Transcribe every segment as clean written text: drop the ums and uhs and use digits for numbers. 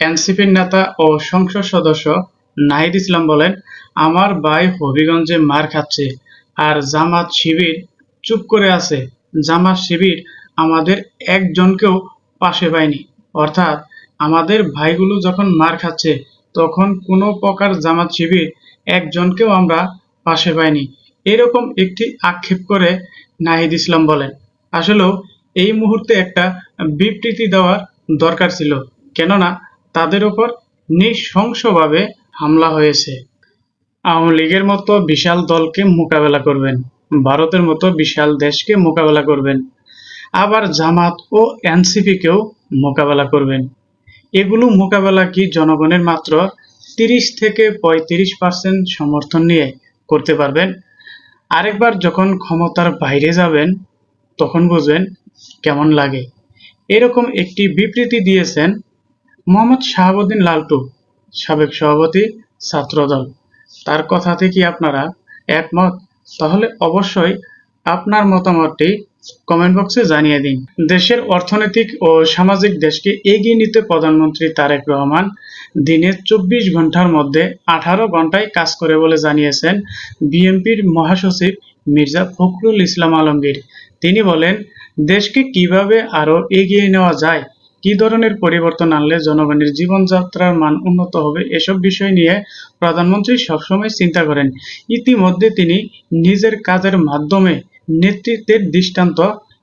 এনসিপির নেতা ও সংসদ সদস্য নাহিদ ইসলাম বলেন, আমার ভাই হবিগঞ্জে মার খাচ্ছে আর জামাত শিবির চুপ করে আছে। জামাত শিবির আমাদের একজনকেও পাশে পায়নি। অর্থাৎ আমাদের ভাইগুলো যখন মার খাচ্ছে তখন কোনো প্রকার জামাত শিবির একজনকেও আমরা পাশে পাইনি, এরকম একটি আক্ষেপ করে নাহিদ ইসলাম বলেন, আসলেও এই মুহূর্তে একটা বিবৃতি দেওয়ার দরকার ছিল, কেননা তাদের উপর নৃশংসভাবে হামলা হয়েছে। আওয়ামী লীগের মতো বিশাল দলকে মোকাবেলা করবেন, ভারতের মতো বিশাল দেশকে মোকাবেলা করবেন, আবার জামাত ও এনসিপিকেও মোকাবেলা করবেন। এগুলো মোকাবেলা কি জনগণের মাত্র 30 থেকে 35% সমর্থন নিয়ে করতে পারবেন? আরেকবার যখন ক্ষমতার বাইরে যাবেন তখন বুঝবেন কেমন লাগে। এরকম একটি বিবৃতি দিয়েছেন মোহাম্মদ শাহাবুদ্দিন লালটু, সাবেক সভাপতি ছাত্রদল। তার কথাতে কি আপনারা একমত? তাহলে অবশ্যই আপনার মতামতটি কমেন্ট বক্সে জানিয়ে দিন। দেশের অর্থনৈতিক ও সামাজিক দেশকে এগিয়ে নিতে প্রধানমন্ত্রী তারেক রহমান দিনে 24 ঘন্টার মধ্যে 18 ঘন্টায় কাজ করে বলে জানিয়েছেন বিএনপির মহাসচিব মির্জা ফখরুল ইসলাম আলমগীর। তিনি বলেন, দেশকে কিভাবে আরো এগিয়ে নেওয়া যায়, কি ধরনের পরিবর্তন আনলে জনগণের জীবনযাত্রার মান উন্নত হবে, এসব বিষয় নিয়ে প্রধানমন্ত্রী সবসময় চিন্তা করেন। ইতিমধ্যে তিনি নিজের কাজের মাধ্যমে নেতৃত্বের দৃষ্টান্ত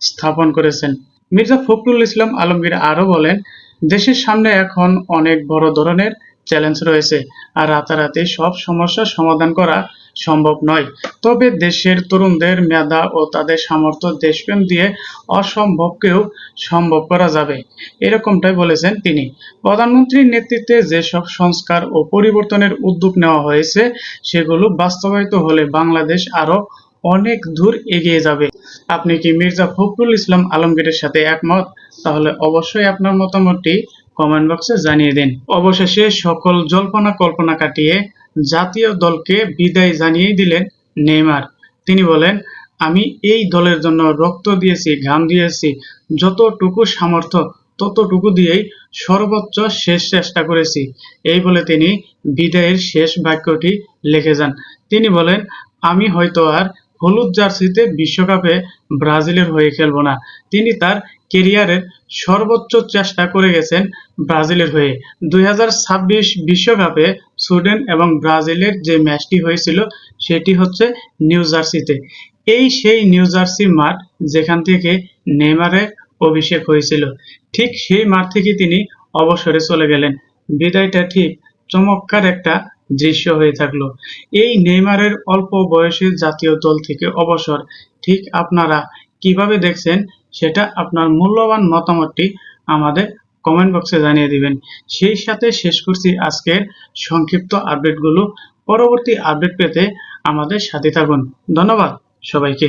স্থাপন করেছেন। মির্জা ফখরুল ইসলাম আলমগীর আরো বলেন, দেশের সামনে এখন অনেক বড় ধরনের চ্যালেঞ্জ রয়েছে, আর রাতারাতি সব সমস্যার সমাধান করা সম্ভব নয়। তবে দেশের তরুণদের মেধা ও তাদের সামর্থ্য, দেশপ্রেম দিয়ে অসম্ভবকেও সম্ভব করা যাবে, এরকমটাই বলেছেন তিনি। প্রধানমন্ত্রীর নেতৃত্বে যেসব সংস্কার ও পরিবর্তনের উদ্যোগ নেওয়া হয়েছে সেগুলো বাস্তবায়িত হলে বাংলাদেশ আরো অনেক দূর এগিয়ে যাবে। আপনি কি মির্জা ফখরুল ইসলাম আলমগীরের সাথে একমত? তাহলে অবশ্যই আপনার মতামতটি কমেন্ট বক্সে জানিয়ে দিন। অবশেষে সকল জল্পনা কল্পনা কাটিয়ে জাতীয় দলকে বিদায় জানিয়ে দিলেন নেইমার। তিনি বলেন, আমি এই দলের জন্য রক্ত দিয়েছি, ঘাম দিয়েছি, যতটুকু সামর্থ্য ততটুকু দিয়েই সর্বোচ্চ শেষ চেষ্টা করেছি, এই বলে তিনি বিদায়ের শেষ বাক্যটি লিখে যান। তিনি বলেন, আমি হয়তো আর হলুদ জার্সিতে বিশ্বকাপে ব্রাজিলের হয়ে খেলব না। তিনি তার ক্যারিয়ারের সর্বোচ্চ চেষ্টা করে গেছেন ব্রাজিলের হয়ে। 2026 বিশ্বকাপে সুইডেন এবং ব্রাজিলের যে ম্যাচটি হয়েছিল সেটি হচ্ছে নিউ জার্সিতে। এই সেই নিউ জার্সি মাঠ যেখান থেকে নেইমারের অভিষেক হয়েছিল, ঠিক সেই মাঠ থেকে তিনি অবসরে চলে গেলেন। বিদায়টা ঠিক চমৎকার একটা দৃশ্য হয়ে থাকলো। এই নেইমারের অল্প বয়সে জাতীয় দল থেকে অবসর ঠিক আপনারা কিভাবে দেখছেন সেটা আপনার মূল্যবান মতামতটি আমাদের কমেন্ট বক্সে জানিয়ে দিবেন। সেই সাথে শেষ করছি আজকের সংক্ষিপ্ত আপডেটগুলো। পরবর্তী আপডেট পেতে আমাদের সাথে থাকুন। ধন্যবাদ সবাইকে।